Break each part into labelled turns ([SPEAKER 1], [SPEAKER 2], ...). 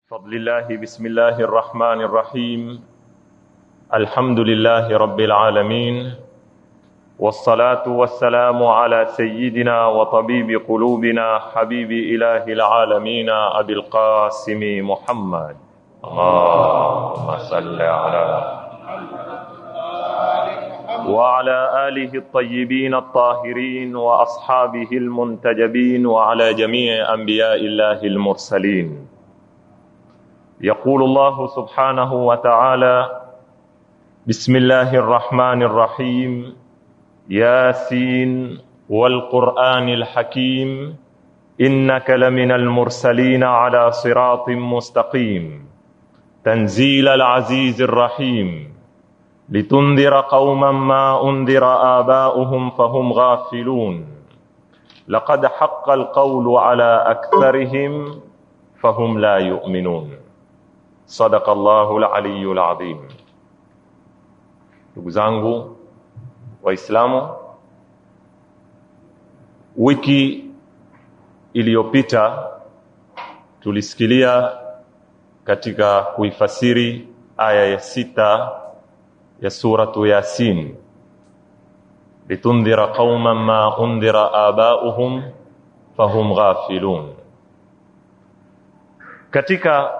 [SPEAKER 1] بفضل الله بسم الله الرحمن الرحيم. الحمد لله رب العالمين، والصلاة والسلام على سيدنا وطبيب قلوبنا حبيب إله العالمين أبي القاسم محمد. اللهم صل على وعلى آله الطيبين الطاهرين وأصحابه المنتجبين وعلى جميع أنبياء الله المرسلين. يقول الله سبحانه وتعالى: بسم الله الرحمن الرحيم. ياسين والقرآن الحكيم إنك لمن المرسلين على صراط مستقيم تنزيل العزيز الرحيم لتنذر قوما ما أنذر آباؤهم فهم غافلون لقد حق القول على أكثرهم فهم لا يؤمنون. صدق الله العلي العظيم. Ndugu zangu Waislamu, wiki iliyopita tulisikilia katika kuifasiri aya ya 6 ya suratu Yasin, litundhira qauman ma undhira abauhum fahum ghafilun. Katika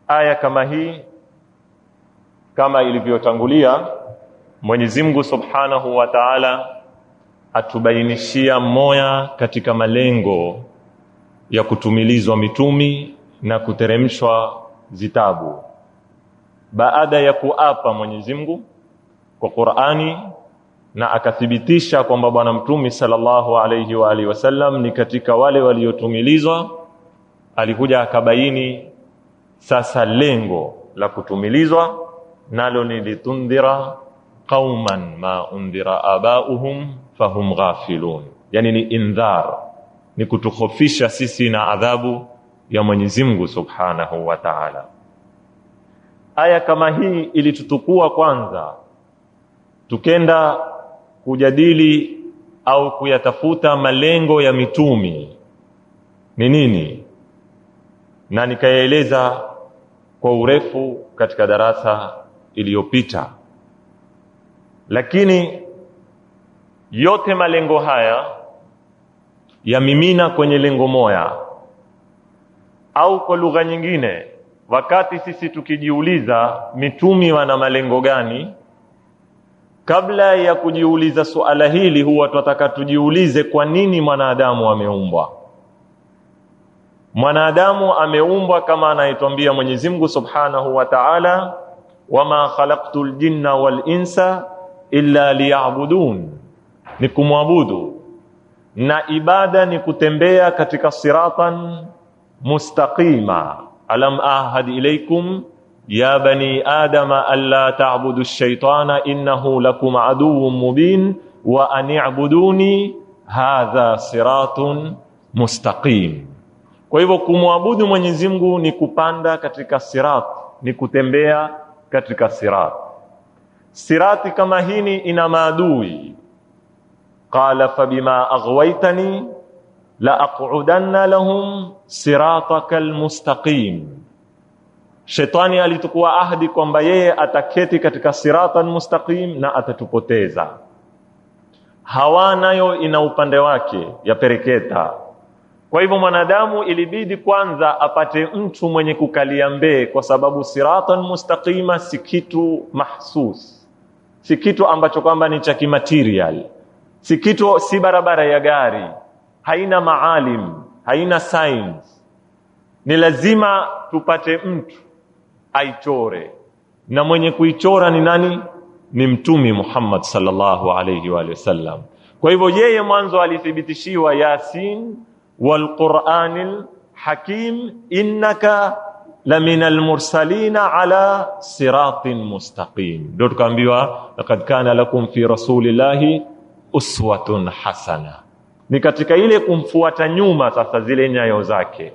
[SPEAKER 1] aya kama hii, kama ilivyotangulia, Mwenyezi Mungu Subhanahu wa Ta'ala atubainishia moja katika malengo ya kutumilizwa mitumi na kuteremshwa zitabu. Baada ya kuapa Mwenyezi Mungu kwa Qur'ani na akathibitisha kwamba bwana mtume sallallahu alayhi wa alihi wasallam ni katika wale waliotumilizwa, alikuja akabaini sasa lengo la kutumilizwa, nalo ni litundhira qauman ma undhira abauhum fahum ghafilun. Yani ni indhar, ni kutukhofisha sisi na adhabu ya Mwenyezi Mungu Subhanahu wa Ta'ala. Aya kama hii ilitutukua kwanza, tukenda kujadili au kuyatafuta malengo ya mitumi ni nini, na nikaeleza kwa urefu katika darasa iliyopita. Lakini yote malengo haya yamimina kwenye lengo moja, au kwa lugha nyingine, wakati sisi tukijiuliza mitumi wana malengo gani, kabla ya kujiuliza suala hili huwa tunataka tujiulize kwa nini mwanadamu ameumbwa. Mwanadamu ameumbwa kama anaituambia Mwenyezi Mungu Subhanahu wa Ta'ala: wama khalaqtul jinna wal insa illa liya'budun, ni kumwabudu, na ibada ni kutembea katika siratan mustaqima. Alam ahad ilaykum ya bani adama alla ta'budu ash-shaytana innahu lakum aduwwun mubin wa an i'buduni hadha siratun mustaqim. Kwa hivyo kumwabudu Mwenyezi Mungu ni kupanda katika sirat, ni kutembea katika sirat. Sirati kama hini ina maadui. Qala fabima aghwaytani la aq'udanna lahum siratakal mustaqim. Shetani alitukua ahadi kwamba yeye ataketi katika siratan mustaqim na atatupoteza. Hawa nayo ina upande wake ya pereketa. Kwa hivyo mwanadamu ilibidi kwanza apate mtu mwenye kukalia mbee, kwa sababu siratan mustaqima si kitu mahsus, si kitu ambacho kwamba ni cha kimaterial, si kitu, si barabara ya gari, haina maalim, haina science. Ni lazima tupate mtu aichore, na mwenye kuichora ni nani? Ni Mtume Muhammad sallallahu alayhi wa sallam. Kwa hivyo yeye mwanzo alithibitishiwa Yasin wal Qur'anil Hakim innaka laminal mursalina ala siratin mustaqim. Ndio tukaambiwa laqad kana lakum fi rasulillahi uswatun hasana. Ni katika ile kumfuata nyuma sasa zile nyayo zake.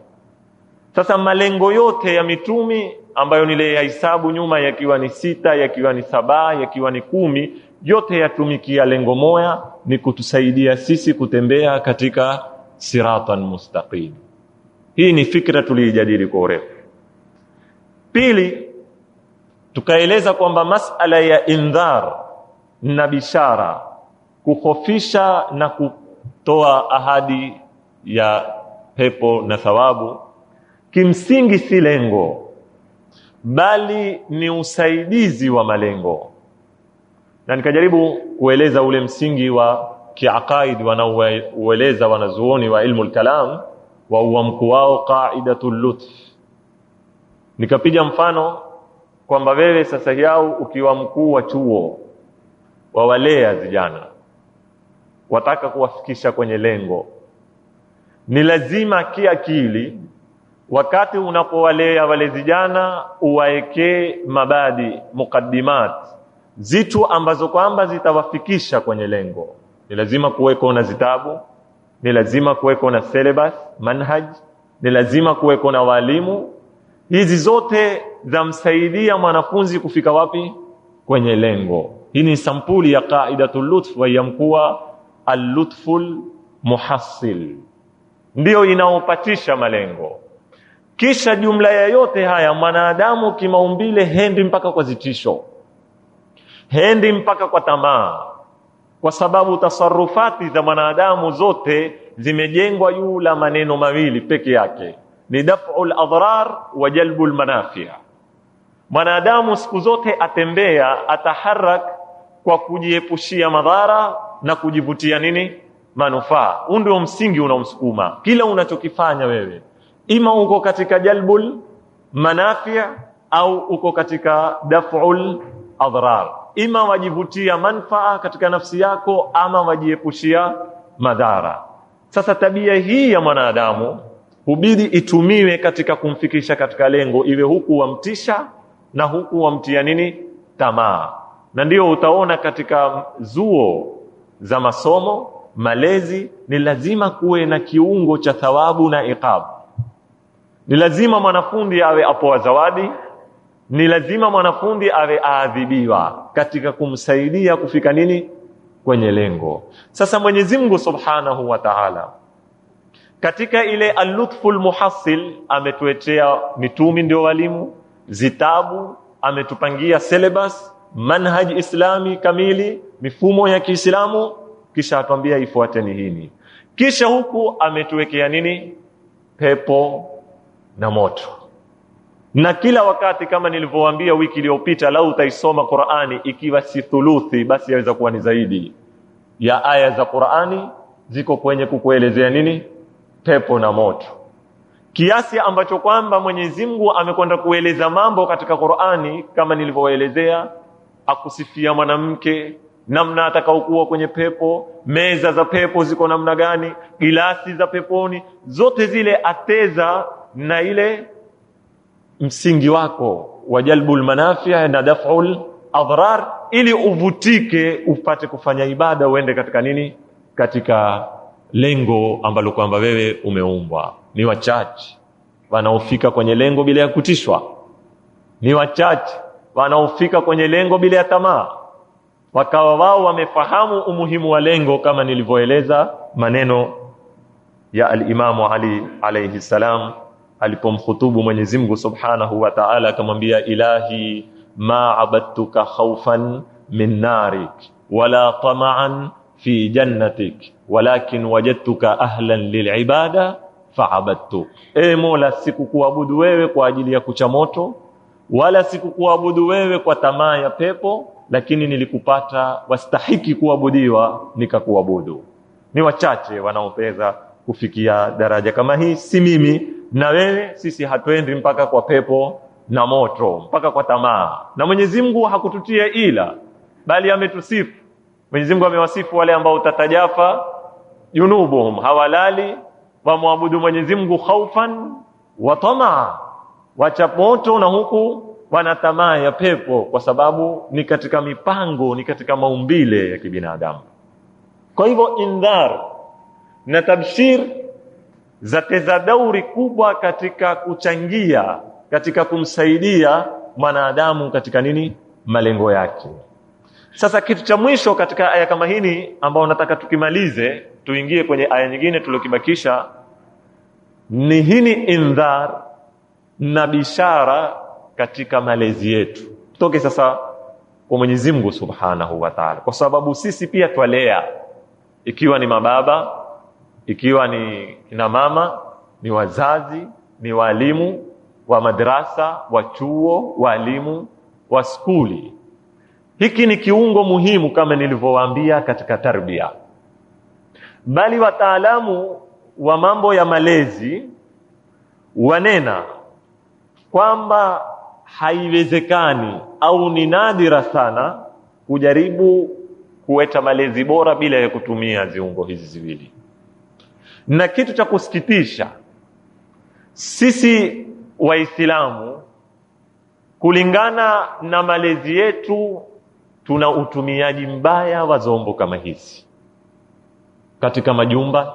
[SPEAKER 1] Sasa malengo yote ya mitumi ambayo nile ya hisabu nyuma, yakiwa ni 6, yakiwa ni 7, yakiwa ni 10, yote yatumikia lengo moja, ni kutusaidia sisi kutembea katika siratan mustaqim. Hii ni fikra tulijadili kwa urefu. Pili, tukaeleza kwamba masala ya indhar na bishara, kukhofisha na kutoa ahadi ya pepo na thawabu, kimsingi si lengo, bali ni usaidizi wa malengo. Na nikajaribu kueleza ule msingi wa kiaqaid wanaoeleza wanazuoni wa ilmu al-kalam wa uamku wao qaidatul lutf. Nikapiga mfano kwamba wewe sasa yao ukiwa mkuu wa chuo wawalea vijana, wataka kuwafikisha kwenye lengo, ni lazima kiakili wakati unapowalea wale vijana uwaekee mabadi, mukaddimat, zitu ambazo kwamba zitawafikisha kwenye lengo. Ni lazima kuweko na zitabu, ni lazima kuweko na syllabus, manhaj, ni lazima kuweko na walimu. Hizi zote zamsaidia mwanafunzi kufika wapi? Kwenye lengo. Hii ni sampuli ya qaidatul lutf, wa yamkuwa al-lutful muhassil, ndio inaopatisha malengo. Kisha jumla ya yote haya, mwanadamu kimaumbile hendi mpaka kwa zitisho, hendi mpaka kwa tamaa, kwa sababu tasarufati za mwanadamu zote zimejengwa juu la maneno mawili peke yake, ni daf'ul adrar wa jalbul manafi'. Mwanadamu siku zote atembea, ataharak kwa kujiepushia madhara na kujivutia nini? Manufaa. Huu ndio msingi unaomsukuma kila unachokifanya wewe, ima uko katika jalbul manafi' au uko katika daf'ul adrar, ima wajivutia manfaa katika nafsi yako ama wajiepushia madhara. Sasa tabia hii ya mwanadamu hubidi itumiwe katika kumfikisha katika lengo, iwe huku wamtisha na huku wamtia nini? Tamaa. Na ndio utaona katika zuo za masomo, malezi, ni lazima kuwe na kiungo cha thawabu na iqab. Ni lazima mwanafunzi awe apoa zawadi, ni lazima mwanafunzi awe aadhibiwa katika kumsaidia kufika nini? Kwenye lengo. Sasa Mwenyezi Mungu Subhanahu wa Ta'ala katika ile al-lutful muhassil ametuetea mitumi ndio walimu, zitabu, ametupangia syllabus, manhaj islami kamili, mifumo ya Kiislamu, kisha atuambia ifuateni hini. Kisha huku ametuwekea nini? Pepo na moto. Na kila wakati kama nilivyowaambia wiki iliyopita, lau utaisoma Qur'ani ikiwa si thuluthi, basi yaweza kuwa ni zaidi ya aya za Qur'ani ziko kwenye kukuelezea nini? Pepo na moto. Kiasi ambacho kwamba Mwenyezi Mungu amekwenda kueleza mambo katika Qur'ani kama nilivyoelezea, akusifia mwanamke, namna atakaokuwa kwenye pepo, meza za pepo ziko namna gani, gilasi za peponi, zote zile ateza na ile msingi wako wa jalbul manafi' na daf'ul adrar, ili uvutike upate kufanya ibada, uende katika nini? Katika lengo ambalo kwamba wewe umeumbwa. Ni wachache wanaofika kwenye lengo bila ya kutishwa, ni wachache wanaofika kwenye lengo bila ya tamaa, wakawa wao wamefahamu umuhimu wa lengo, kama nilivyoeleza maneno ya al-Imam Ali alayhi salam alipomkhutubu Mwenyezi Mungu Subhanahu wa Ta'ala, akamwambia ilahi ma abadtuka khawfan min narik wala tama'an fi jannatik walakin wajadtuka ahlan lil'ibada fa'abadtu. Mola, sikukuabudu wewe kwa ajili ya kucha moto, wala sikukuabudu wewe kwa tamaa ya pepo, lakini nilikupata wastahiki kuabudiwa nikakuabudu. Ni wachache wanaopeza kufikia daraja kama hii, si mimi na wewe. Sisi hatuendi mpaka kwa pepo na moto, mpaka kwa tamaa. Na Mwenyezi Mungu hakututia ila, bali ametusifu. Mwenyezi Mungu amewasifu wale ambao tatajafa junubuhum, hawalali wamwabudu Mwenyezi Mungu khaufan wa tamaa, wacha moto na huku wana tamaa ya pepo, kwa sababu ni katika mipango, ni katika maumbile ya kibinadamu. Kwa hivyo indhar na tabshir zateza dauri kubwa katika kuchangia, katika kumsaidia mwanadamu katika nini? Malengo yake. Sasa kitu cha mwisho katika aya kama hini ambao nataka tukimalize tuingie kwenye aya nyingine tuliyokibakisha, ni hini indhar na bishara katika malezi yetu. Tutoke sasa kwa Mwenyezi Mungu Subhanahu wa Ta'ala, kwa sababu sisi pia twalea, ikiwa ni mababa, ikiwa ni kina mama, ni wazazi, ni walimu wa madrasa, wa chuo, walimu wa skuli. Hiki ni kiungo muhimu kama nilivyowaambia katika tarbia. Bali wataalamu wa mambo ya malezi wanena kwamba haiwezekani au ni nadira sana kujaribu kuweta malezi bora bila ya kutumia viungo hizi ziwili. Na kitu cha kusikitisha, sisi Waislamu kulingana na malezi yetu tuna utumiaji mbaya wa zombo kama hizi katika majumba,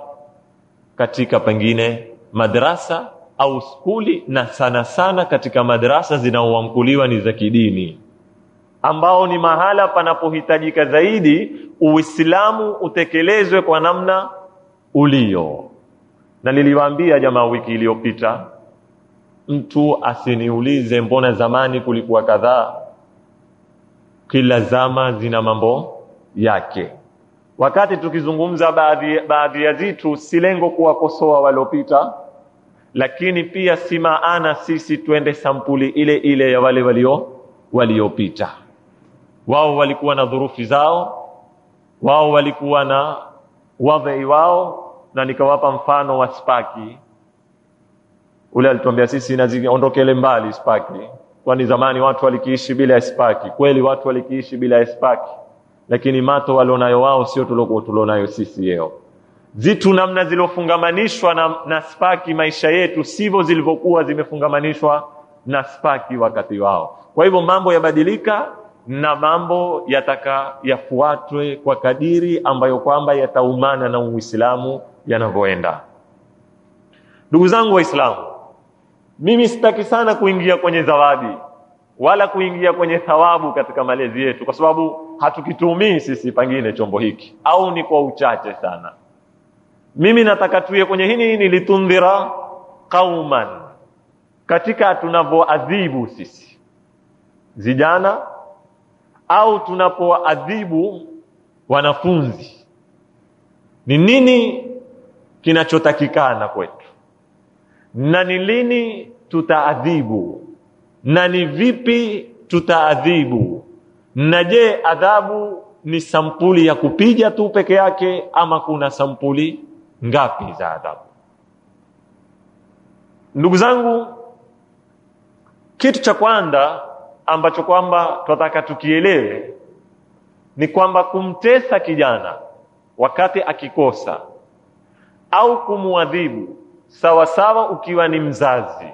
[SPEAKER 1] katika pengine madrasa au skuli, na sana sana katika madrasa zinaoamkuliwa ni za kidini, ambao ni mahala panapohitajika zaidi Uislamu utekelezwe kwa namna ulio. Na niliwaambia jamaa wiki iliyopita, mtu asiniulize mbona zamani kulikuwa kadhaa. Kila zama zina mambo yake. Wakati tukizungumza baadhi ya zitu, si lengo kuwakosoa waliopita, lakini pia si maana sisi twende sampuli ile ile ya wale waliopita. Wao walikuwa na dhurufi zao, wao walikuwa na wadhi wao, na nikawapa mfano wa spaki. Ule alituambia sisi naziondokele mbali spaki, kwani zamani watu walikiishi bila spaki. Kweli watu walikiishi bila spaki, lakini mato walionayo wao sio tulionayo sisi leo. Zitu namna zilofungamanishwa na spaki maisha yetu sivyo zilivyokuwa zimefungamanishwa na spaki wakati wao. Kwa hivyo mambo yabadilika, na mambo yataka yafuatwe kwa kadiri ambayo kwamba yataumana na Uislamu yanavyoenda. Ndugu zangu Waislamu, mimi sitaki sana kuingia kwenye zawadi wala kuingia kwenye thawabu katika malezi yetu, kwa sababu hatukitumii sisi pengine chombo hiki, au ni kwa uchache sana. Mimi nataka tuye kwenye hini litundhira qauman, katika tunavyoadhibu sisi vijana au tunapoadhibu wanafunzi, ni nini kinachotakikana kwetu, na ni lini tutaadhibu, na ni vipi tutaadhibu, na je adhabu ni sampuli ya kupiga tu peke yake ama kuna sampuli ngapi za adhabu? Ndugu zangu, kitu cha kwanza ambacho kwamba tunataka tukielewe ni kwamba kumtesa kijana wakati akikosa au kumuadhibu, sawa sawa ukiwa ni mzazi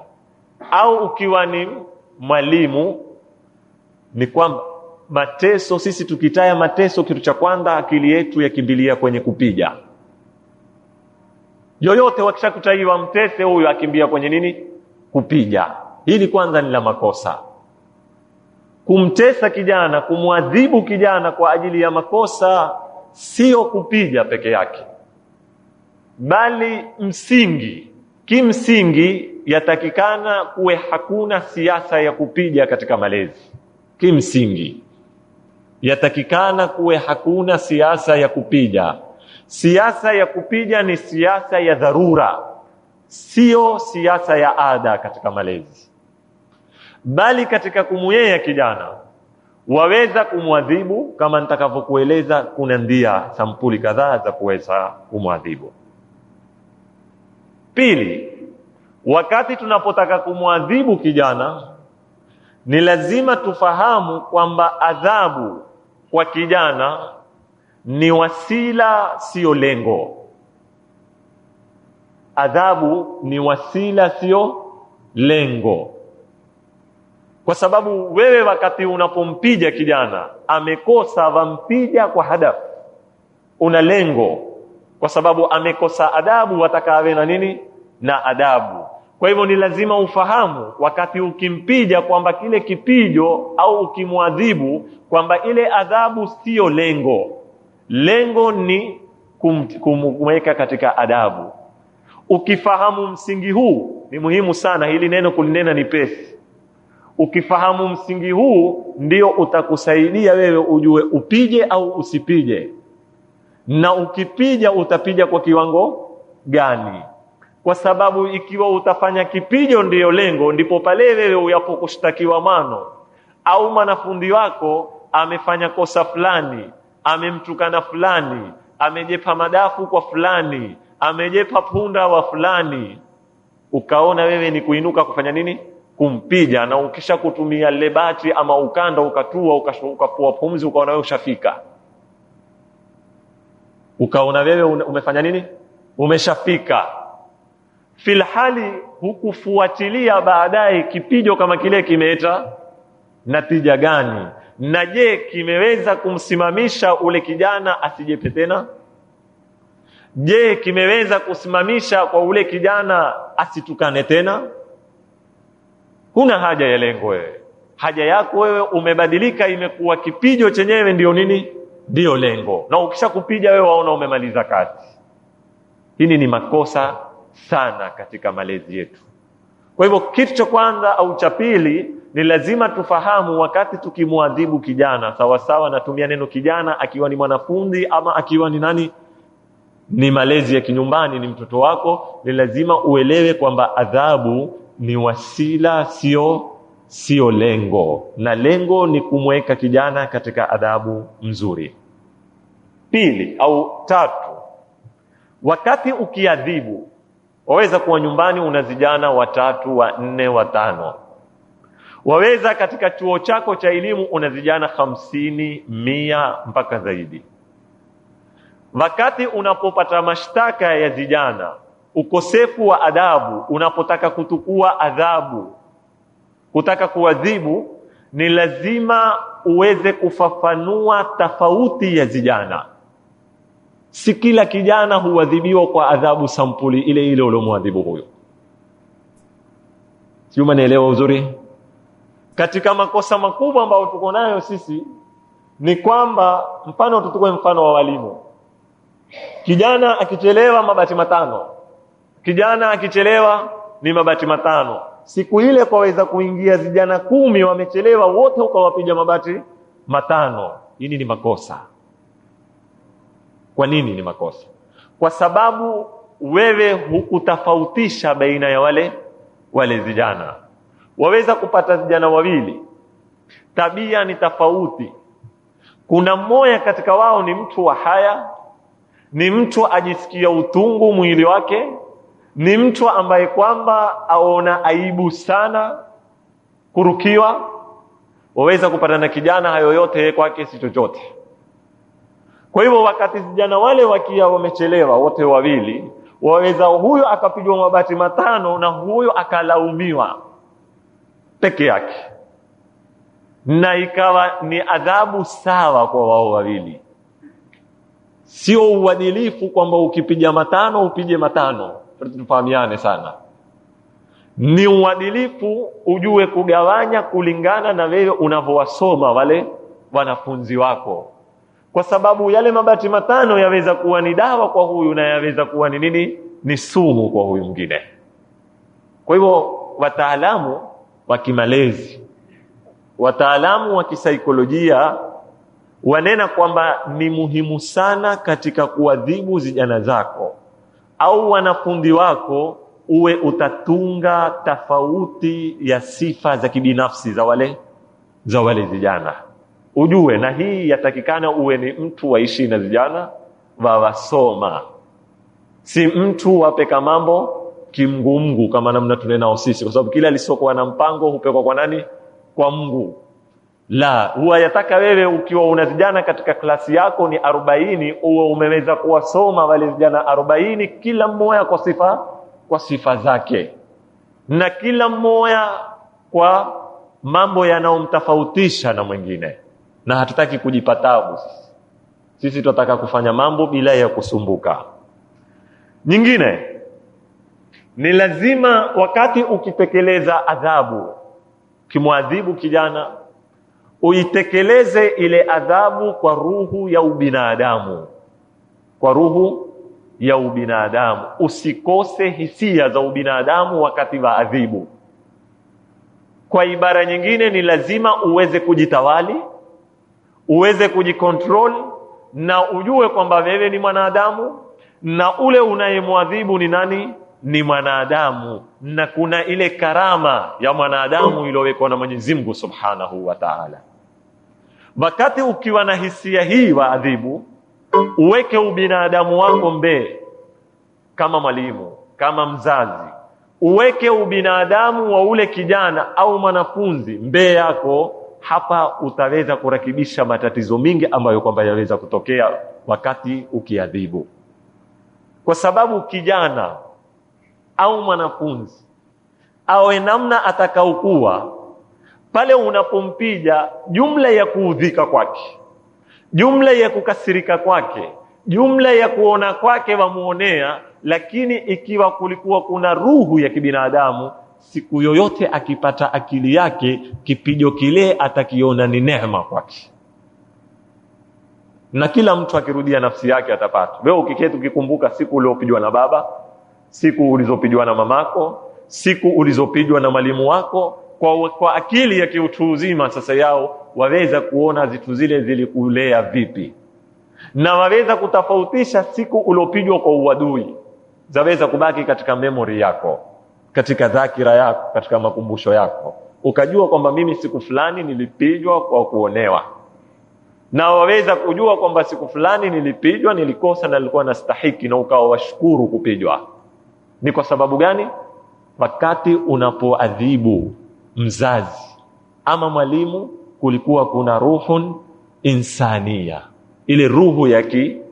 [SPEAKER 1] au ukiwa ni mwalimu, ni kwamba mateso, sisi tukitaya mateso, kitu cha kwanza akili yetu yakimbilia kwenye kupiga. Yoyote wakishakutaiwa mtese huyo akimbia kwenye nini? Kupiga. Hili kwanza ni la makosa. Kumtesa kijana, kumwadhibu kijana kwa ajili ya makosa, sio kupiga peke yake, bali kimsingi yatakikana kuwe hakuna siasa ya kupiga katika malezi. Kimsingi yatakikana kuwe hakuna siasa ya kupiga. Siasa ya kupiga ni siasa ya dharura, sio siasa ya ada katika malezi. Bali katika kumuyea kijana waweza kumwadhibu, kama nitakavyokueleza kuna ndia sampuli kadhaa za kuweza kumwadhibu. Pili, wakati tunapotaka kumwadhibu kijana, ni lazima tufahamu kwamba adhabu kwa kijana ni wasila, sio lengo. Adhabu ni wasila, sio lengo. Kwa sababu wewe wakati unapompiga kijana amekosa, wampiga kwa hadafu, una lengo, kwa sababu amekosa adabu, wataka awe na nini? Na adabu. Kwa hivyo ni lazima ufahamu wakati ukimpiga kwamba kile kipijo au ukimwadhibu kwamba ile adhabu sio lengo. Lengo ni kumweka katika adabu. Ukifahamu msingi huu, ni muhimu sana hili neno kulinena ni pesi. Ukifahamu msingi huu ndio utakusaidia wewe ujue upige au usipige, na ukipija utapija kwa kiwango gani. Kwa sababu ikiwa utafanya kipijo ndiyo lengo, ndipo pale wewe uyapokushtakiwa mano au mwanafunzi wako amefanya kosa fulani, amemtukana fulani, amejepa madafu kwa fulani, amejepa punda wa fulani, ukaona wewe ni kuinuka kufanya nini? Kumpija. Na ukisha kutumia lebati ama ukanda ukatua ukafua pumzi, ukaona wewe ushafika, ukaona wewe umefanya nini? Umeshafika. Filhali hukufuatilia baadaye kipijo kama kile kimeleta natija gani, na je kimeweza kumsimamisha ule kijana asijepe tena? Je kimeweza kusimamisha kwa ule kijana asitukane tena? Huna haja ya lengo wewe, haja yako wewe umebadilika, imekuwa kipijo chenyewe ndio nini? Ndio lengo. Na ukisha kupija wewe waona umemaliza kazi. Hili ni makosa sana katika malezi yetu. Kwa hivyo kitu cha kwanza au cha pili ni lazima tufahamu, wakati tukimwadhibu kijana, sawa sawa natumia neno kijana akiwa ni mwanafunzi ama akiwa ni nani, ni malezi ya kinyumbani, ni mtoto wako, ni lazima uelewe kwamba adhabu ni wasila, sio lengo, na lengo ni kumweka kijana katika adhabu mzuri. Pili au tatu, wakati ukiadhibu, waweza kuwa nyumbani una vijana 3, 4, 5. Waweza katika chuo chako cha elimu una vijana 50, 100 mpaka zaidi. Wakati unapopata mashtaka ya vijana, ukosefu wa adabu, unapotaka kutukua adhabu, kutaka kuadhibu, ni lazima uweze kufafanua tofauti ya vijana. Si kila kijana huadhibiwa kwa adhabu sampuli ile ile uliomuadhibu huyo. Sio, mnaelewa uzuri? Katika makosa makubwa ambayo tuko nayo sisi ni kwamba, mfano tutukue mfano wa walimu. Kijana akichelewa mabati 5. Kijana akichelewa ni mabati 5. Siku ile kwaweza kuingia vijana 10 wamechelewa wote ukawapiga mabati 5. Hili ni makosa. Kwa nini ni makosa? Kwa sababu wewe hukutofautisha baina ya wale vijana. Waweza kupata vijana 2, tabia ni tofauti. Kuna mmoja katika wao ni mtu wa haya, ni mtu ajisikia utungu mwili wake, ni mtu ambaye kwamba aona aibu sana kurukiwa. Waweza kupata na kijana hayo yote kwake si chochote. Kwa hivyo wakati vijana wale wakia wamechelewa wote 2, waweza huyo akapigwa mabati 5 na huyo akalaumiwa peke yake, na ikawa ni adhabu sawa kwa wao 2. Sio uadilifu kwamba ukipiga 5 upige 5. Tufahamiane sana. Ni uadilifu ujue kugawanya kulingana na wewe unavyowasoma wale wanafunzi wako. Kwa sababu yale mabati 5 yaweza kuwa ni dawa kwa huyu na yaweza kuwa ni nini? Ni sumu kwa huyu mwingine. Kwa hivyo wataalamu wa kimalezi, wataalamu wa kisaikolojia wanena kwamba ni muhimu sana katika kuadhibu vijana zako au wanafunzi wako, uwe utatunga tofauti ya sifa za kibinafsi za wale vijana. Ujue, na hii yatakikana uwe ni mtu waishi na vijana wawasoma, si mtu wapeka mambo kimgungu kama namna tunenao sisi, kwa sababu kila alisokuwa na mpango hupekwa kwa nani? Kwa Mungu. La, huwa yataka wewe ukiwa una vijana katika klasi yako ni 40, uwe umeweza kuwasoma wale vijana 40, kila mmoja kwa sifa zake, na kila mmoja kwa mambo yanayomtofautisha na mwingine. Na hatutaki kujipatabu sisi tunataka kufanya mambo bila ya kusumbuka. Nyingine ni lazima wakati ukitekeleza adhabu, kimwadhibu kijana, uitekeleze ile adhabu kwa ruhu ya ubinadamu. Kwa ruhu ya ubinadamu. Usikose hisia za ubinadamu wakati wa adhibu. Kwa ibara nyingine, ni lazima uweze kujitawali, uweze kujikontrol, na ujue kwamba wewe ni mwanadamu na ule unayemwadhibu ni nani? Ni mwanadamu, na kuna ile karama ya mwanadamu iliyowekwa na Mwenyezi Mungu Subhanahu wa Ta'ala. Wakati ukiwa na hisia hii waadhibu, uweke ubinadamu wako mbele, kama mwalimu, kama mzazi, uweke ubinadamu wa ule kijana au mwanafunzi mbele yako. Hapa utaweza kurekebisha matatizo mingi ambayo kwamba yaweza kutokea wakati ukiadhibu. Kwa sababu kijana au mwanafunzi awe namna atakaokuwa, pale unapompiga, jumla ya kuudhika kwake, jumla ya kukasirika kwake, jumla ya kuona kwake wamuonea, lakini ikiwa kulikuwa kuna ruhu ya kibinadamu, siku yoyote akipata akili yake, kipijo kile atakiona ni neema kwake. Na kila mtu akirudia nafsi yake atapata. Wewe ukiketi ukikumbuka siku uliopigwa na baba, siku ulizopigwa na mamako, siku ulizopigwa na mwalimu wako, kwa akili ya kiutu uzima sasa yao waweza kuona zitu zile zilikulea vipi, na waweza kutofautisha siku uliopigwa kwa uadui, zaweza kubaki katika memory yako, katika dhakira yako, katika makumbusho yako, ukajua kwamba mimi siku fulani nilipigwa kwa kuonewa, na waweza kujua kwamba siku fulani nilipigwa, nilikosa na nilikuwa nastahiki, na ukawa washukuru kupigwa. Ni kwa sababu gani? Wakati unapoadhibu mzazi ama mwalimu, kulikuwa kuna ruhun insania, ile ruhu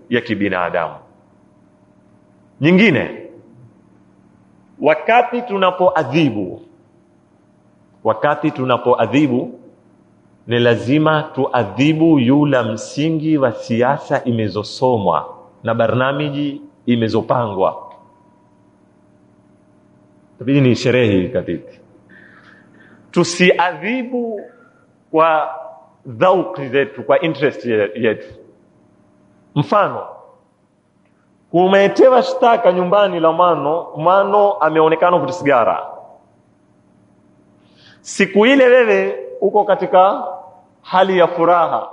[SPEAKER 1] ya kibinadamu. Nyingine, wakati tunapoadhibu ni lazima tuadhibu yula msingi wa siasa imezosomwa na barnamiji imezopangwa. Tabidi ni sherehe katiti. Tusiadhibu kwa dhauki zetu, kwa interest yetu. Mfano, kumetewa shtaka nyumbani la mano ameonekana kuvuta sigara. Siku ile wewe uko katika hali ya furaha,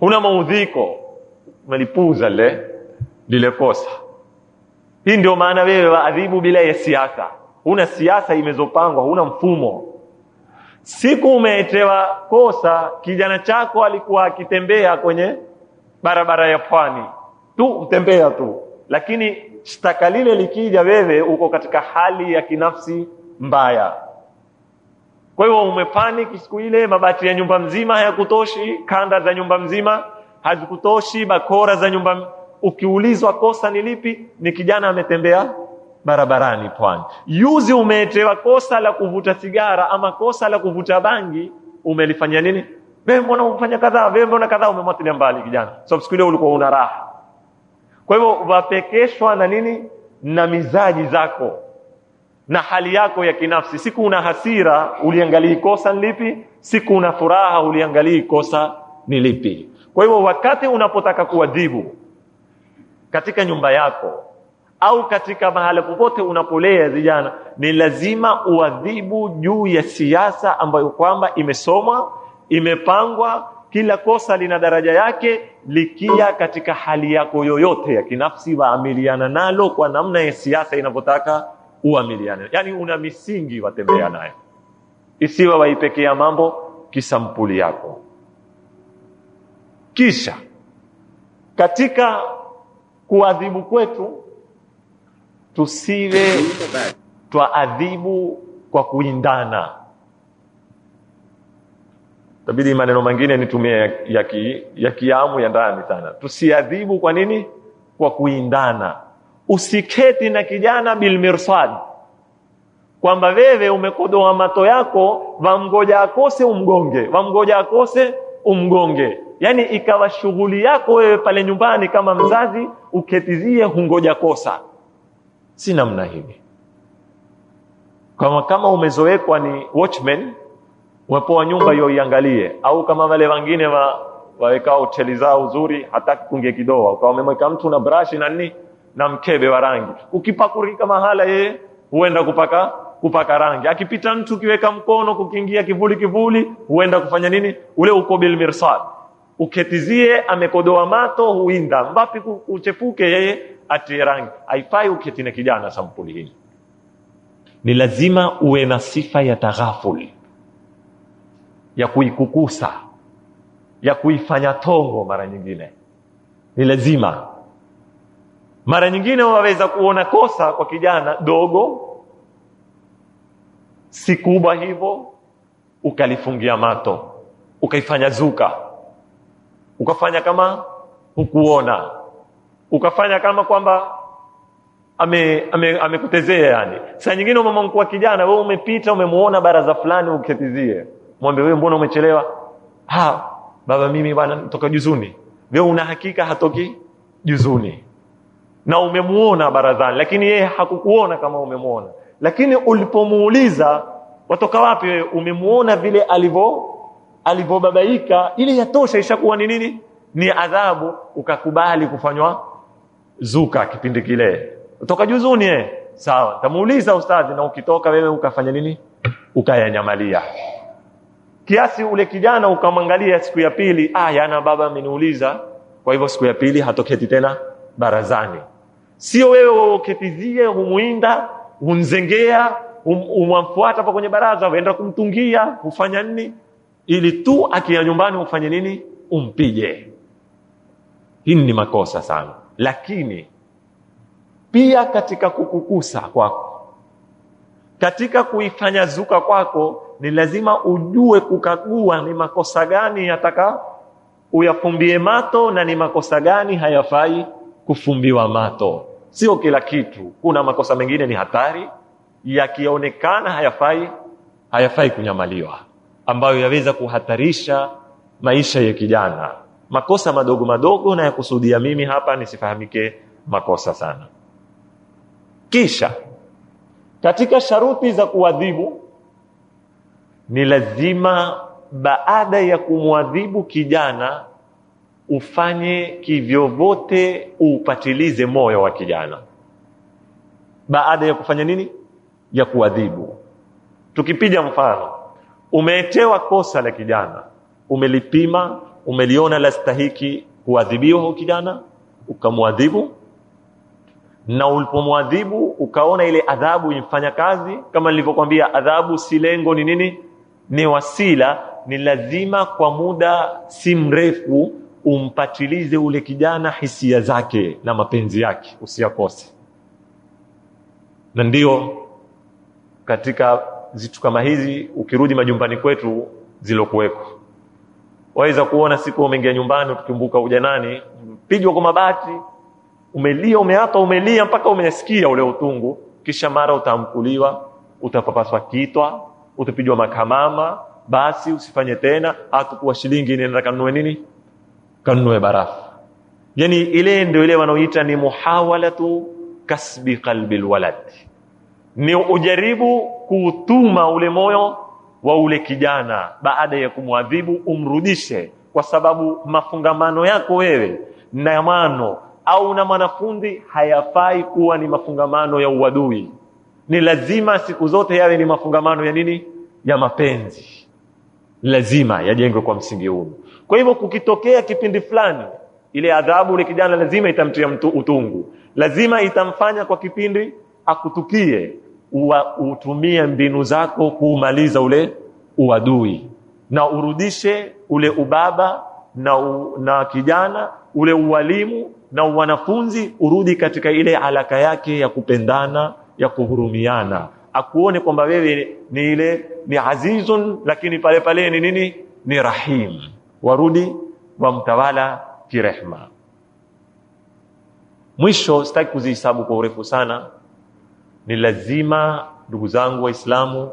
[SPEAKER 1] una maudhiko, umelipuza lile kosa. Hii ndio maana wewe waadhibu bila ya siasa. Huna siasa imezopangwa, huna mfumo. Siku umetewa kosa, kijana chako alikuwa akitembea kwenye barabara ya pwani tu, utembea tu, lakini shtaka lile likija, wewe uko katika hali ya kinafsi mbaya. Kwa hiyo umepanic siku ile, mabati ya nyumba mzima hayakutoshi, kanda za nyumba mzima hazikutoshi, bakora za nyumba. Ukiulizwa kosa ni lipi, ni kijana ametembea barabarani pwani. Yuzi umetewa kosa la kuvuta sigara ama kosa la kuvuta bangi, umelifanya nini? Wewe mbona unafanya kadhaa, wewe mbona kadhaa, umemwatilia mbali kijana. So siku ile ulikuwa una raha. Kwa hivyo wapekeshwa na nini? Na mizaji zako na hali yako ya kinafsi. Siku una hasira, uliangalia kosa ni lipi? Siku una furaha, uliangalia kosa ni lipi? Kwa hivyo wakati unapotaka kuadhibu katika nyumba yako au katika mahali popote unapolea vijana, ni lazima uadhibu juu ya siasa ambayo kwamba imesomwa, imepangwa, kila kosa lina daraja yake. Likia katika hali yako yoyote ya kinafsi, waamiliana nalo kwa namna ya siasa inavyotaka uamiliane. Yani una misingi watembea nayo, isiwe waipekea mambo kisampuli yako. Kisha katika kuadhibu kwetu, tusiwe twaadhibu kwa kuindana. Tabidi maneno mengine nitumie ya kiamu ya ndani sana. Tusiadhibu kwa nini? Kwa kuindana. Usiketi na kijana bilmirsad, kwamba wewe umekodoa mato yako, wamgoja akose umgonge, wamgoja akose umgonge. Yani ikawa shughuli yako wewe pale nyumbani kama mzazi, uketizie hungoja kosa. Si namna hivi. Kama umezoekwa ni watchman, wapoa nyumba hiyo iangalie, au kama wale wengine waweka hoteli zao uzuri, hataki kunge kidoa, ukawa umemweka mtu na brush na nini na mkebe wa rangi, ukipakurika mahala yeye huenda kupaka rangi. Akipita mtu kiweka mkono kukiingia kivuli huenda kufanya nini? Ule uko bil mirsad. Uketizie amekodoa mato huinda mbapi uchefuke yeye atie rangi. Haifai uketi na kijana sampuli hii. Ni lazima uwe na sifa ya taghaful, ya kuikukusa, ya kuifanya tongo. Mara nyingine ni lazima. Mara nyingine waweza kuona kosa kwa kijana dogo, si kubwa hivyo, ukalifungia mato, ukaifanya zuka, ukafanya kama hukuona, ukafanya kama kwamba amekutezea. Yani saa nyingine mama mkuu wa kijana, wewe umepita umemuona baraza fulani, uketizie, mwambie wewe mbona umechelewa? Baba mimi bwana nitoka juzuni. Wewe una hakika hatoki juzuni na umemuona barazani, lakini yeye hakukuona kama umemuona. Lakini ulipomuuliza watoka wapi wewe, umemuona vile alivyobabaika, ile yatosha, ishakuwa ni nini? Ni adhabu. Ukakubali kufanywa zuka kipindi kile. Utoka juzuni sawa, tamuuliza ustadhi, na ukitoka wewe ukafanya nini? Ukayanyamalia. Kiasi ule kijana ukamwangalia siku ya pili, yana baba ameniuliza, kwa hivyo siku ya pili hatoketi tena barazani. Sio wewe uketizie, humuinda, unzengea, umwamfuata hapa kwenye baraza, waenda kumtungia, ufanya nini? Ili tu akia nyumbani ufanye nini? Umpige. Hii ni makosa sana. Lakini pia katika kukukusa kwako, katika kuifanya zuka kwako, ni lazima ujue kukagua ni makosa gani yataka uyafumbie mato na ni makosa gani hayafai kufumbiwa mato. Sio kila kitu. Kuna makosa mengine ni hatari, yakionekana hayafai kunyamaliwa, ambayo yaweza kuhatarisha maisha ya kijana. Makosa madogo madogo na ya kusudia mimi hapa nisifahamike makosa sana. Kisha katika sharuti za kuadhibu, ni lazima baada ya kumwadhibu kijana ufanye kivyovyote upatilize moyo wa kijana. Baada ya kufanya nini? Ya kuadhibu. Tukipiga mfano, umetewa kosa la kijana, umelipima, umeliona la stahiki kuadhibiwa huyo kijana, ukamwadhibu. Na ulipomwadhibu ukaona ile adhabu imfanya kazi, kama nilivyokuambia, adhabu si lengo, ni nini? Ni wasila. Ni lazima kwa muda si mrefu umpatilize ule kijana hisia zake na mapenzi yake, usiyakose. Na ndio katika zitu kama hizi, ukirudi majumbani kwetu zilokuweko, waweza kuona siku umeingia nyumbani, ukikumbuka ujanani, pigwa kwa mabati, umelia, umeapa, umelia mpaka umesikia ule utungu, kisha mara utamkuliwa, utapapaswa kitwa, utapigwa makamama. Basi usifanye tena, hatakuwa shilingi nenda kanunue nini? Kanunue barafu. Yani ile ndio ile wanaoita ni muhawalatu kasbi qalbi alwalad. Ni ujaribu kutuma ule moyo wa ule kijana, baada ya kumwadhibu umrudishe, kwa sababu mafungamano yako wewe na mano au na mwanafunzi hayafai kuwa ni mafungamano ya uadui. Ni lazima siku zote yawe ni mafungamano ya nini? Ya mapenzi. Lazima yajengwe kwa msingi huu. Kwa hivyo kukitokea kipindi fulani, ile adhabu ile kijana lazima itamtia mtu utungu, lazima itamfanya kwa kipindi akutukie, utumie mbinu zako kuumaliza ule uadui na urudishe ule ubaba na kijana, ule ualimu na wanafunzi, urudi katika ile alaka yake ya kupendana, ya kuhurumiana. Akuone kwamba wewe ni azizun, lakini pale pale ni nini? Ni rahim. Warudi wa mtawala kirehma. Mwisho, sitaki kuzihesabu kwa urefu sana, ni lazima ndugu zangu Waislamu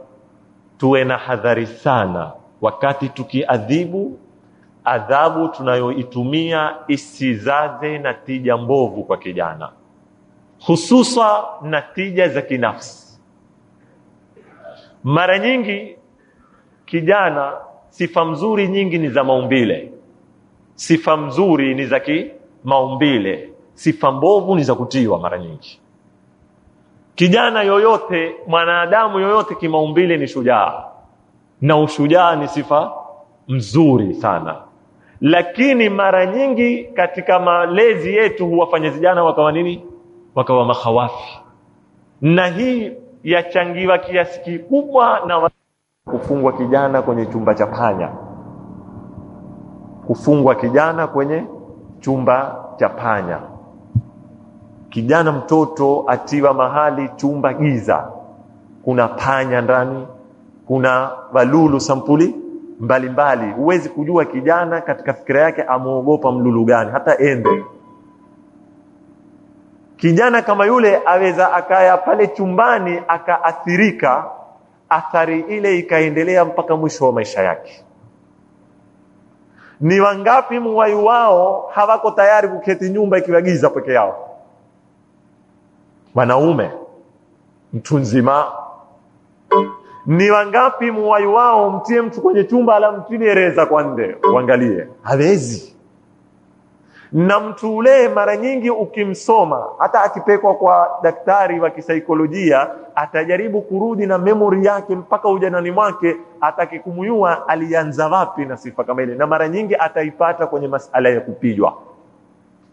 [SPEAKER 1] tuwe na hadhari sana wakati tukiadhibu. Adhabu tunayoitumia isizaze natija mbovu kwa kijana, hususa natija za kinafsi. Mara nyingi kijana, sifa mzuri nyingi ni za maumbile, sifa mzuri ni za kimaumbile, sifa mbovu ni za kutiwa. Mara nyingi kijana yoyote, mwanadamu yoyote kimaumbile ni shujaa, na ushujaa ni sifa mzuri sana, lakini mara nyingi katika malezi yetu huwafanya vijana wakawa nini? Wakawa makhawafi. Na hii yachangiwa kiasi kikubwa na kufungwa kijana kwenye chumba cha panya. Kufungwa kijana kwenye chumba cha panya. Kijana mtoto atiwa mahali chumba giza, kuna panya ndani, kuna walulu sampuli mbalimbali. Huwezi kujua kijana katika fikira yake amuogopa mlulu gani, hata ende. Kijana kama yule aweza akaya pale chumbani akaathirika, athari ile ikaendelea mpaka mwisho wa maisha yake. Ni wangapi mwai wao hawako tayari kuketi nyumba ikiwagiza peke yao? Wanaume mtu nzima. Ni wangapi mwai wao mtie mtu kwenye chumba ala mtini reza kwa nde uangalie? Hawezi. Na mtu ule mara nyingi ukimsoma, hata akipekwa kwa daktari wa kisaikolojia, atajaribu kurudi na memory yake mpaka ujanani mwake, atakikumuyua alianza wapi na sifa kama ile. Na mara nyingi ataipata kwenye masala ya kupijwa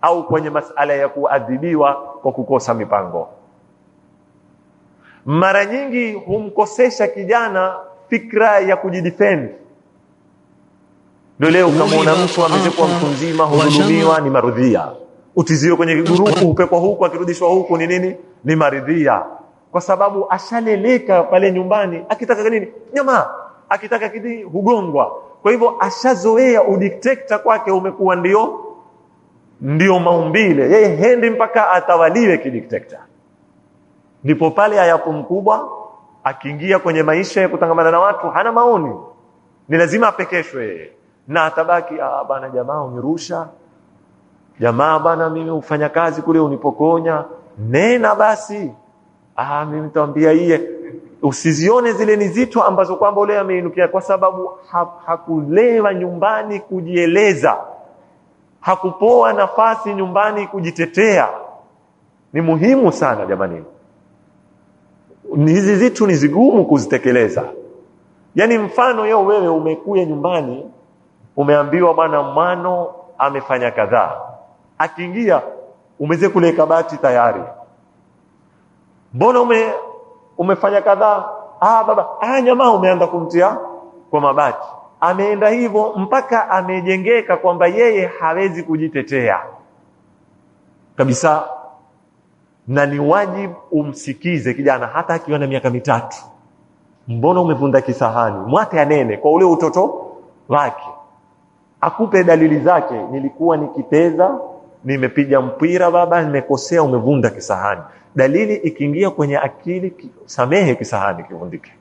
[SPEAKER 1] au kwenye masala ya kuadhibiwa kwa kukosa mipango. Mara nyingi humkosesha kijana fikra ya kujidefend. Ndio leo kama mtu amekuwa mtu mzima hudhulumiwa, ni marudhia. Utiziwe kwenye gurupu, upekwa huku akirudishwa huku, ni nini? Ni maridhia. Kwa sababu ashaleleka pale nyumbani, akitaka nini? Nyama. Akitaka kidi hugongwa. Kwa hivyo ashazoea udiktekta kwake umekuwa ndio maumbile. Yeye hendi mpaka atawaliwe kidiktekta. Ndipo pale ayapo mkubwa, akiingia kwenye maisha ya kutangamana na watu, hana maoni. Ni lazima apekeshwe. Na atabaki, bana jamaa unirusha, jamaa bana mimi ufanya kazi kule unipokonya, nena basi. Mimi nitaambia iye. Usizione zile ni zitu ambazo kwamba ule ameinukia, kwa sababu hakulewa nyumbani kujieleza. Hakupoa nafasi nyumbani kujitetea. Ni muhimu sana jamani. Hizi zitu ni zigumu kuzitekeleza. Yaani mfano yeo wewe umekuja nyumbani, umeambiwa bwana mano amefanya kadhaa. Akiingia umeze kule kabati tayari. Mbona umefanya kadhaa? Baba, jamaa umeanza kumtia kwa mabati. Ameenda hivyo mpaka amejengeka kwamba yeye hawezi kujitetea kabisa. Na ni wajibu umsikize kijana hata akiwa na miaka 3. Mbona umevunda kisahani? Mwate anene kwa ule utoto wake. Akupe dalili zake. Nilikuwa nikiteza, nimepiga mpira baba, nimekosea, umevunda kisahani. Dalili ikiingia kwenye akili, samehe kisahani kivundike.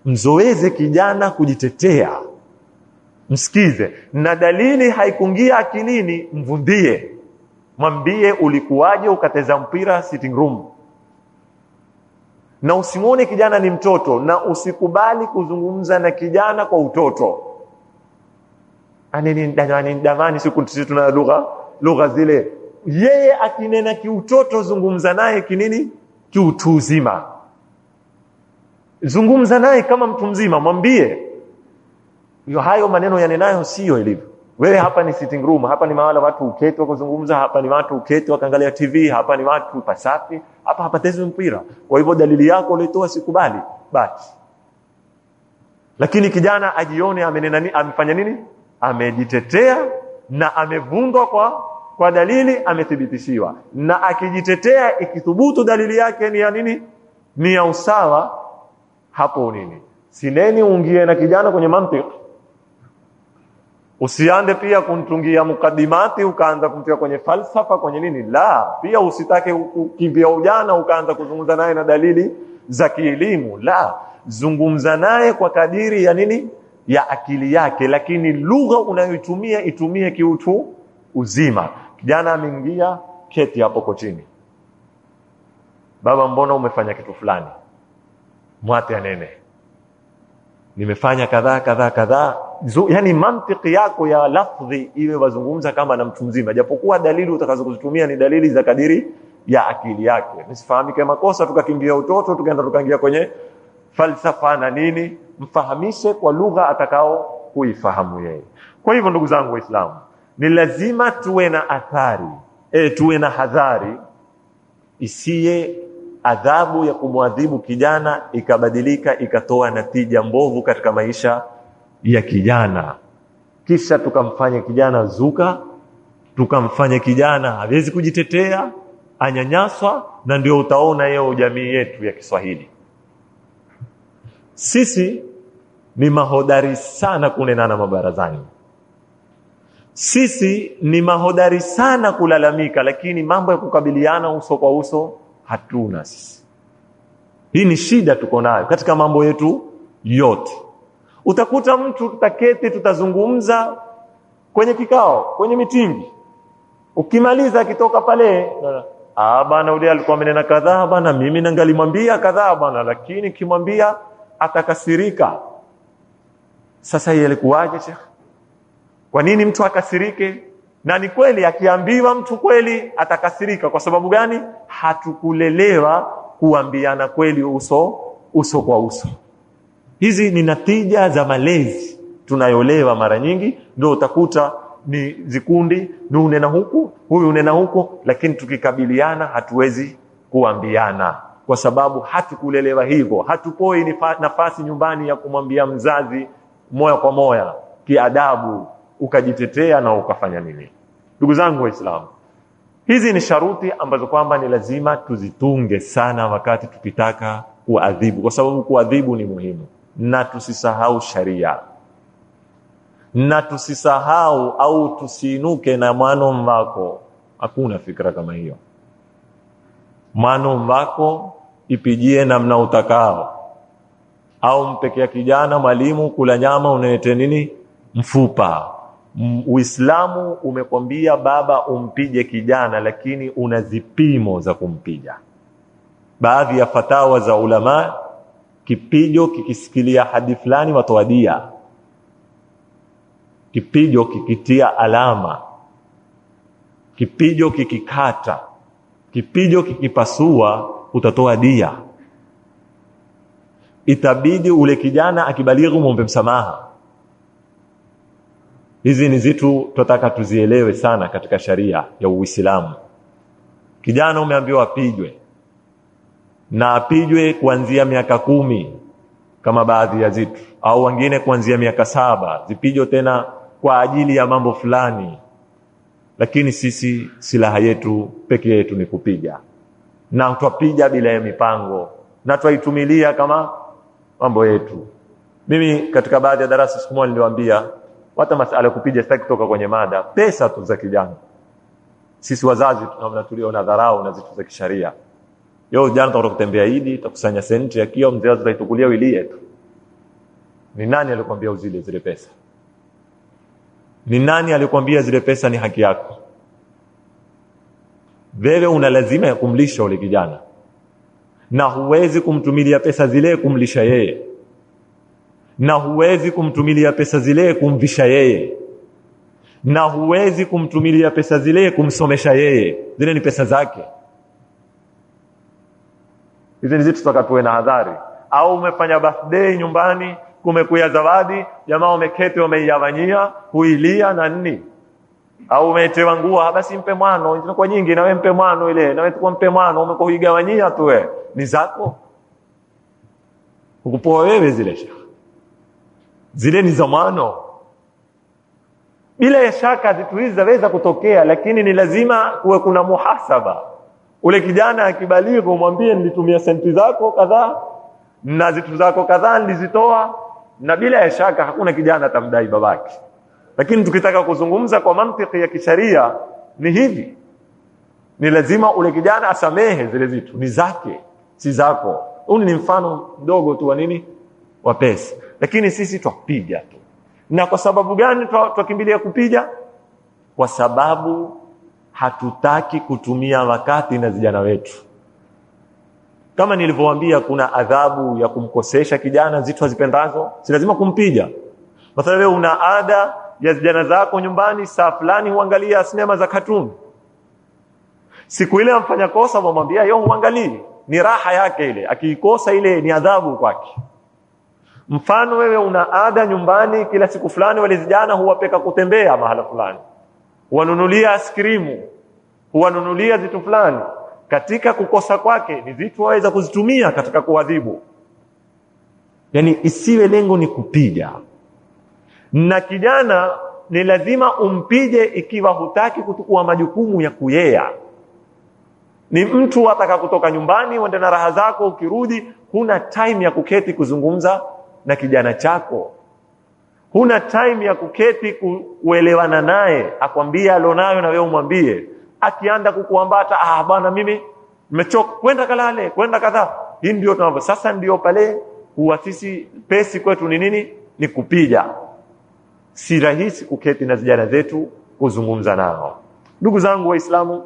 [SPEAKER 1] Mzoeze kijana kujitetea. Msikize. Na dalili haikungia akilini, mvundie. Mwambie ulikuwaje ukateza mpira sitting room. Na usimwone kijana ni mtoto, na usikubali kuzungumza na kijana kwa utoto. Damani siku tuna lugha zile. Yeye akinena kiutoto, zungumza naye kinini? Kiutu uzima. Zungumza naye kama mtu mzima, mwambie hayo maneno yanenayo sio ilivyo. Wewe hapa ni sitting room, hapa ni mahali watu uketi wakuzungumza, hapa ni watu uketi wakaangalia TV, hapa ni watu pasafi, hapa hapatezi mpira. Kwa hivyo dalili yako ulitoa sikubali, basi. Lakini kijana ajione amenena nini, amefanya nini? Amejitetea na amevundwa kwa dalili, amethibitishiwa. Na akijitetea ikithubutu dalili yake ni ya nini? Ni ya usawa, hapo nini? Sineni uingie na kijana kwenye mantiki. Usiande pia kumtungia mukadimati ukaanza kumtia kwenye falsafa kwenye nini? La, pia usitake kukimbia ujana ukaanza kuzungumza naye na dalili za kielimu. La, zungumza naye kwa kadiri ya nini? Ya akili yake, lakini lugha unayoitumia itumie kiutu uzima. Kijana ameingia, keti hapo kochini. Baba, mbona umefanya kitu fulani? Mwate anene. Nimefanya kadhaa. Yani mantiki yako ya lafzi iwe wazungumza kama na mtu mzima, japokuwa dalili utakazokuzitumia ni dalili za kadiri ya akili yake. Msifahamike makosa tukakimbia utoto tukaenda tukaingia kwenye falsafa na nini. Mfahamishe kwa lugha atakao kuifahamu yeye. Kwa hivyo ndugu zangu Waislamu, ni lazima tuwe na athari, tuwe na hadhari, isiye adhabu ya kumwadhibu kijana ikabadilika ikatoa natija mbovu katika maisha ya kijana, kisha tukamfanya kijana zuka, tukamfanya kijana hawezi kujitetea, anyanyaswa. Na ndio utaona yeo jamii yetu ya Kiswahili, sisi ni mahodari sana kunenana mabarazani, sisi ni mahodari sana kulalamika, lakini mambo ya kukabiliana uso kwa uso hatuna sisi. Hii ni shida tuko nayo katika mambo yetu yote. Utakuta mtu tutaketi tutazungumza kwenye kikao, kwenye mitingi. Ukimaliza akitoka pale, bana ule alikuwa amenena kadhaa bana, mimi nangalimwambia kadhaa bana, lakini kimwambia atakasirika. Sasa yeye alikuwaje Sheikh? Kwa nini mtu akasirike? Na ni kweli akiambiwa mtu kweli atakasirika. Kwa sababu gani? Hatukulelewa kuambiana kweli uso kwa uso. Hizi ni natija za malezi tunayolewa mara nyingi. Ndio utakuta ni zikundi, ni unena huku, huyu unena huku, lakini tukikabiliana hatuwezi kuambiana kwa sababu hatukulelewa hivyo. Hatupoi nafasi nyumbani ya kumwambia mzazi moja kwa moja kiadabu, ukajitetea na ukafanya nini. Ndugu zangu Waislamu, hizi ni sharuti ambazo kwamba ni lazima tuzitunge sana wakati tukitaka kuadhibu, kwa sababu kuadhibu ni muhimu. Na tusisahau sharia, na tusisahau au tusiinuke na mwana wako. Hakuna fikra kama hiyo. Mwana wako ipijie namna utakao, au mpekea kijana mwalimu kula nyama unete nini mfupa. Uislamu umekwambia baba umpige kijana, lakini una zipimo za kumpiga. Baadhi ya fatawa za ulama, kipijo kikisikilia hadi fulani watoadia, kipijo kikitia alama, kipijo kikikata, kipijo kikipasua utatoa dia. Itabidi ule kijana akibalighi muombe msamaha. Hizi ni zitu tunataka tuzielewe sana katika sharia ya Uislamu. Kijana umeambiwa apijwe, na apijwe kuanzia miaka 10 kama baadhi ya zitu, au wengine kuanzia miaka 7 zipijwe tena kwa ajili ya mambo fulani. Lakini sisi silaha yetu pekee yetu ni kupiga, na tupija bila ya mipango, na tuitumilia kama mambo yetu. Mimi katika baadhi ya darasa siku moja niliwaambia hata masala kupiga sitaki kutoka kwenye mada, pesa tu za kijana. Sisi wazazi tunaona tuliona dharau na zitu za kisharia. Jana tutakwenda kutembea Idi, tutakusanya senti ya kio, mzee ataitukulia wilie tu. Ni nani alikwambia uzile zile pesa? Ni nani alikwambia zile pesa ni haki yako? Wewe una lazima ya kumlisha ule kijana, na huwezi kumtumilia pesa zile kumlisha yeye, na huwezi kumtumilia pesa zile kumvisha yeye, na huwezi kumtumilia pesa zile kumsomesha yeye. Zile ni pesa zake. Hizi ni zitu tutakatuwe na hadhari. Au umefanya birthday nyumbani, kumekuya zawadi, jamaa wameketi wameiyawanyia, huilia na nini? Au umetewa nguo, basi mpe mwano, inakuwa nyingi na wewe mpe mwano ile, na wewe tukua mpe mwano, umekoigawanyia tu wewe. Ni zako. Ukupoa wewe zile shaka. Zile ni zamano. Bila shaka vitu hizi zaweza kutokea, lakini ni lazima kuwe kuna muhasaba. Ule kijana akibaligha umwambie nilitumia senti zako kadhaa na zitu zako kadhaa nilizitoa, na bila shaka hakuna kijana atamdai babake. Lakini tukitaka kuzungumza kwa mantiki ya kisharia ni hivi. Ni lazima ule kijana asamehe zile vitu, ni zake, si zako. Huu ni mfano mdogo tu wa nini? Wa pesa. Lakini sisi twapiga tu. Na kwa sababu gani twakimbilia kupiga? Kwa sababu hatutaki kutumia wakati na vijana wetu. Kama nilivyowaambia, kuna adhabu ya kumkosesha kijana zitu hazipendazo, si lazima kumpiga. Mathalan wewe una ada ya vijana zako nyumbani, saa fulani huangalia sinema za cartoon. Siku ile amfanya kosa wamwambia yeye huangalie, ni raha yake ile. Akiikosa ile ni adhabu kwake. Mfano wewe una ada nyumbani, kila siku fulani wale vijana huwapeka kutembea mahala fulani, huwanunulia askrimu, huwanunulia vitu fulani. Katika kukosa kwake ni vitu waweza kuzitumia katika kuadhibu. Yani isiwe lengo ni kupiga. Na kijana ni lazima umpige ikiwa hutaki kuchukua majukumu ya kuyea. Ni mtu ataka kutoka nyumbani uende na raha zako, ukirudi huna time ya kuketi kuzungumza na kijana chako. Huna time ya kuketi kuelewana naye, akwambia alonayo na wewe umwambie. Akianda kukuambata, bwana mimi nimechoka, kwenda kalale, kwenda kadhaa. Hii ndio tunaomba. Sasa ndio pale huwa sisi pesi kwetu ni nini? Ni kupiga. Si rahisi kuketi na vijana zetu kuzungumza nao. Ndugu zangu Waislamu,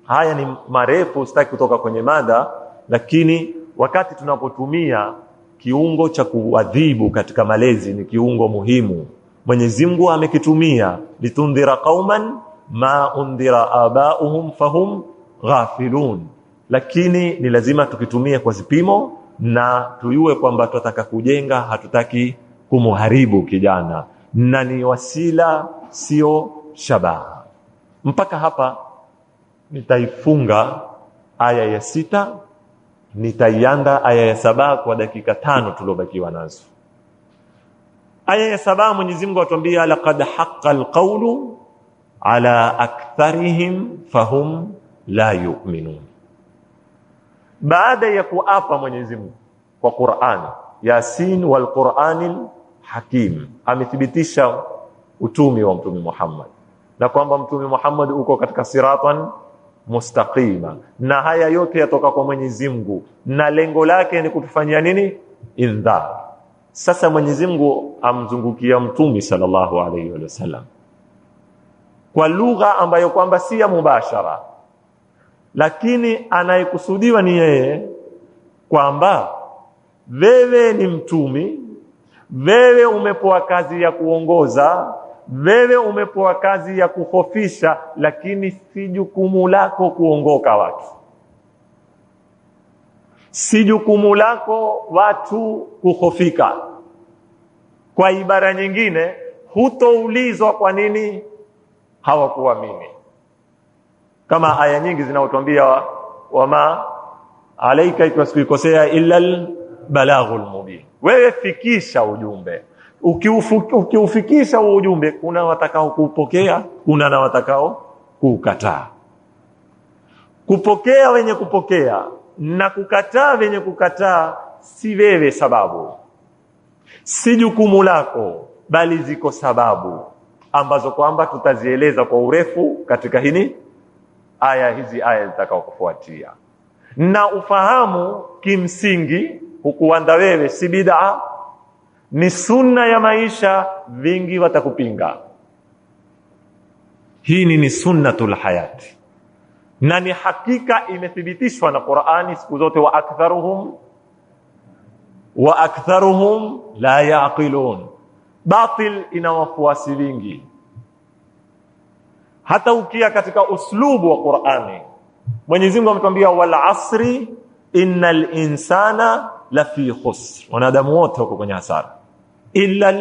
[SPEAKER 1] haya ni marefu, sitaki kutoka kwenye mada, lakini wakati tunapotumia kiungo cha kuadhibu katika malezi ni kiungo muhimu. Mwenyezi Mungu amekitumia litundhira qauman ma undhira abauhum fahum ghafilun, lakini ni lazima tukitumie kwa zipimo na tuyue kwamba tunataka kujenga, hatutaki kumuharibu kijana, na ni wasila sio shabaha. Mpaka hapa nitaifunga aya ya 6, nitaianda aya ya 7 kwa dakika 5 tulobakiwa nazo. Aya ya 7 Mwenyezi Mungu atuambia laqad haqqal qawlu ala aktharihim fahum la yu'minun. Baada ya kuapa Mwenyezi Mungu kwa Qur'an, Yasin wal Qur'anil Hakim, amethibitisha utumi wa Mtume Muhammad na kwamba Mtume Muhammad uko katika siratan mustaqima, na haya yote yatoka kwa Mwenyezi Mungu na lengo lake ni kutufanyia nini? Indhar. Sasa Mwenyezi Mungu amzungukia Mtume sallallahu alayhi wasallam kwa lugha ambayo kwamba si ya mubashara, lakini anayekusudiwa ni yeye, kwamba wewe ni mtumi, wewe umepewa kazi ya kuongoza, wewe umepewa kazi ya kuhofisha, lakini si jukumu lako kuongoka watu. Si jukumu lako watu kuhofika. Kwa ibara nyingine, hutoulizwa kwa nini hawakuamini. Kama aya nyingi zinazotuambia wama alaika ikikosea illa albalaghul mubin. Wewe fikisha ujumbe. Ukiufikisha ujumbe, kuna watakao kupokea, kuna na watakao kukataa. Kupokea wenye kupokea na kukataa wenye kukataa si wewe sababu, si jukumu lako, bali ziko sababu ambazo kwamba tutazieleza kwa urefu katika hizi aya zitakao kufuatia. Na ufahamu kimsingi hukuanda wewe si bid'a, ni sunna ya maisha. Vingi watakupinga. Hii ni sunnatul hayati, na ni hakika imethibitishwa na Qur'ani siku zote. wa aktharuhum la yaqilun. Batil ina wafuasi wingi. Hata ukia katika uslubu wa Qur'ani, Mwenyezi Mungu ametuambia wal asri innal insana lafi khusr, wanadamu wote wako kwenye hasara. illa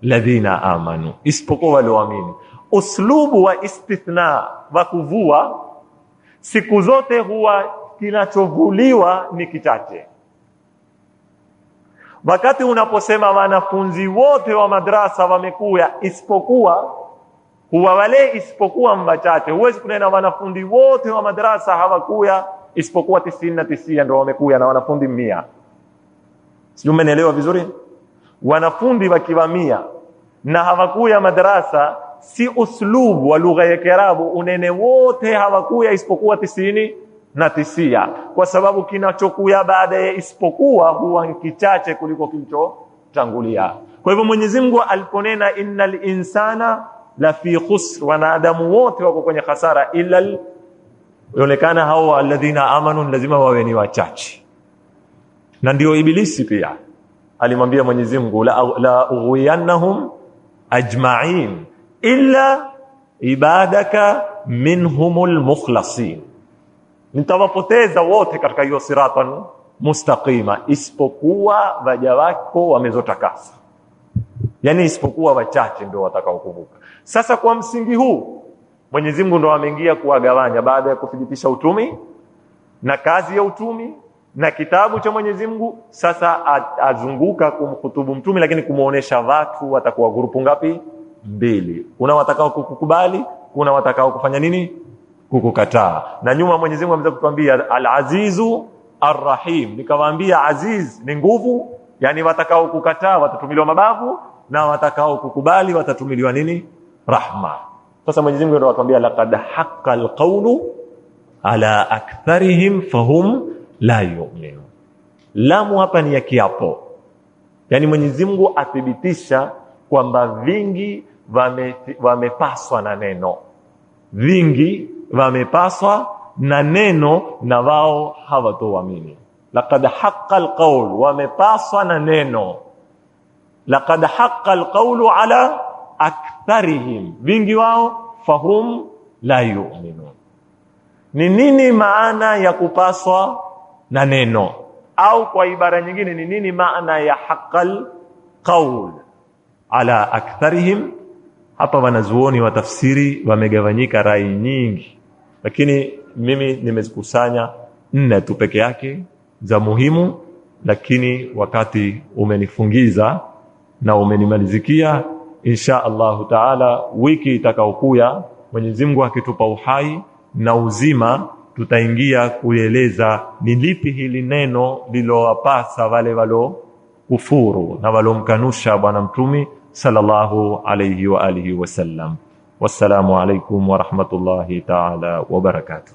[SPEAKER 1] alladhina amanu, isipokuwa walioamini. Uslubu wa istithna wa kuvua siku zote huwa kinachovuliwa ni kichache. Wakati unaposema wanafunzi wote wa madrasa wamekuja isipokuwa, huwa wale isipokuwa mbachache. Huwezi kunena wanafunzi wote wa madrasa hawakuja isipokuwa 99 ndio wamekuja na wanafunzi 100. Sio, umeelewa vizuri? Wanafunzi wakiwa 100 na hawakuja madrasa, si uslubu wa lugha ya Kiarabu unene wote hawakuja isipokuwa 99, kwa sababu kinachokuja baada ya isipokuwa huwa kichache kuliko kilichotangulia. Kwa hivyo Mwenyezi Mungu aliponena innal insana la fi khusr, wanadamu wote wako kwenye hasara illa yonekana hao alladhina amanu, lazima wawe ni wachache. Na ndio Ibilisi pia alimwambia Mwenyezi Mungu la ughwiyannahum ajma'in illa ibadaka minhumul mukhlasin, nitawapoteza wote katika hiyo siratan mustaqima isipokuwa waja wako wamezotakasa. Yani isipokuwa wachache ndio watakaokumbuka. Sasa kwa msingi huu Mwenyezi Mungu ndo ameingia kuwagawanya baada ya kuthibitisha utumi na kazi ya utumi na kitabu cha Mwenyezi Mungu. Sasa azunguka kumhutubu mtume, lakini kumuonesha watu watakuwa grupu ngapi? 2. Kuna watakao kukubali, kuna watakao kufanya nini? Kukukataa. Na nyuma Mwenyezi Mungu ameweza kutuambia al-azizu ar-rahim, nikawaambia aziz ni nguvu, yani watakao kukataa watatumiliwa mabavu na watakao kukubali watatumiliwa nini? Rahma. Sasa Mwenyezi Mungu ndio atuambia laqad haqqal qawlu ala aktharihim fahum la yu'minun. Lamu hapa ni ya kiapo, yani Mwenyezi Mungu athibitisha kwamba vingi wamepaswa na neno, vingi wamepaswa na neno na wao hawatoamini. Laqad haqqal qawl, wamepaswa na neno. Laqad haqqal qawlu ala aktharihim, vingi wao fahum la yu'minun. Ni nini maana ya kupaswa na neno? Au kwa ibara nyingine ni nini maana ya haqqal qawl ala aktharihim? Hapa wanazuoni wa tafsiri wamegawanyika rai nyingi, lakini mimi nimezikusanya 4 tu peke yake za muhimu, lakini wakati umenifungiza na umenimalizikia. Insha Allah Taala wiki itakayokuja Mwenyezi Mungu akitupa uhai na uzima, tutaingia kueleza ni lipi hili neno lilowapasa wale walo kufuru na walomkanusha bwana mtume sallallahu alayhi wa alihi wasallam. Wassalamu alaykum wa rahmatullahi ta'ala wa barakatuh.